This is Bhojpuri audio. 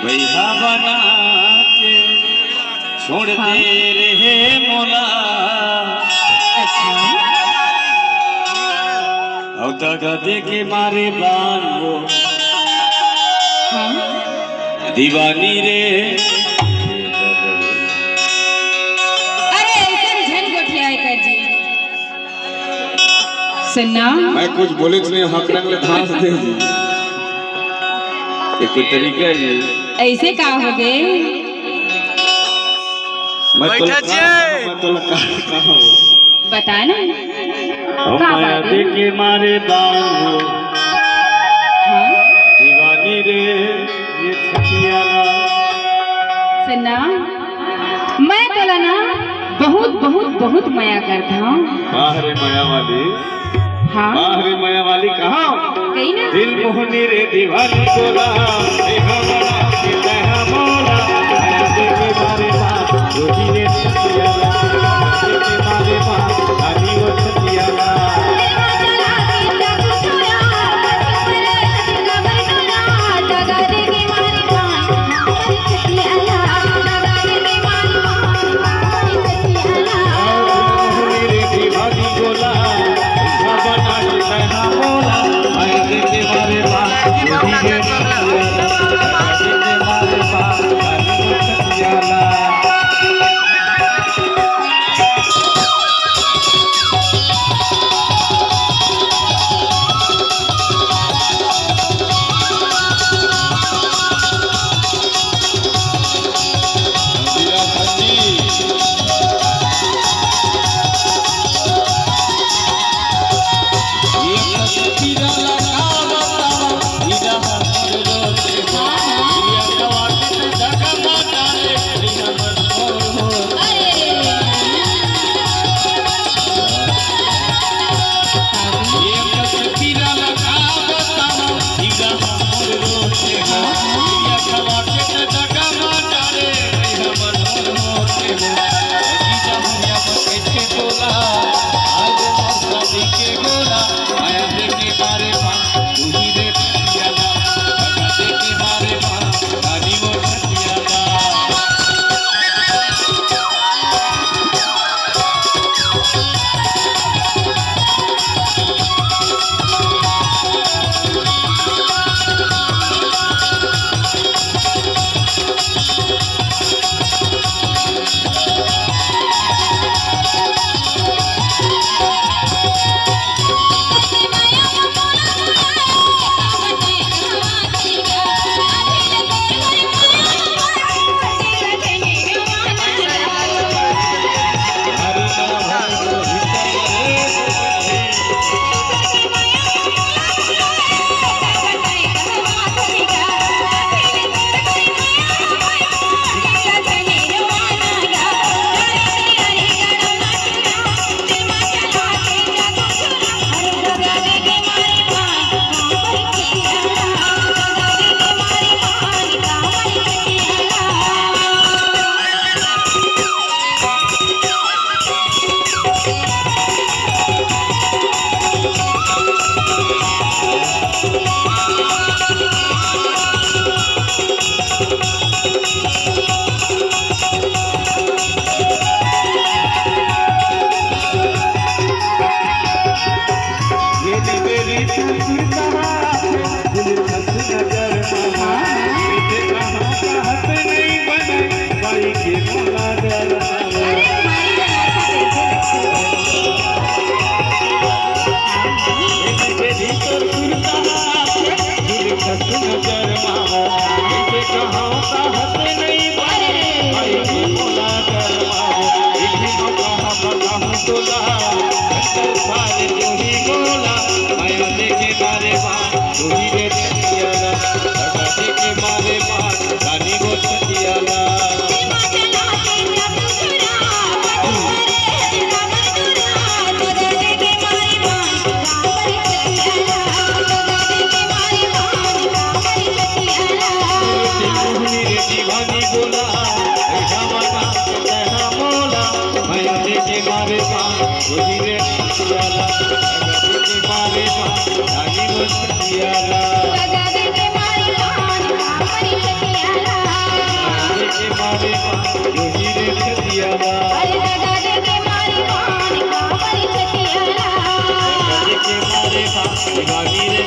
भैया बना के छोड़ते रहे मोला। और दे के मारे बांगो दीवानी रे। अरे ऐसे झन गोठिया कर जी सुनना। मैं कुछ बोले तो नहीं हक रंग धांस दे। ये कोई तरीका है? ऐसे का हो गए? मैं तो बता ना माया दे के मारे बांगो दीवानी रे ये छतियाला। सुनना मैं बोला ना बहुत बहुत बहुत माया करता हूँ। बाहरे माया वाली। हाँ बाहरे माया वाली कहाँ? कहीं ना दिल मोहनी रे दीवानी बोला देखा बड़ा कितना मोला। माया दे के मारे बांग रोजी रे छतियाला। माया दे के मारे बांग रानी वो छतियाला। लगा दे के मारी पान का मरी लतियाला। के मारे रोही रे छतियाला अरे दादा के मारे पान का पर छतियाला के मारे शिवानी रे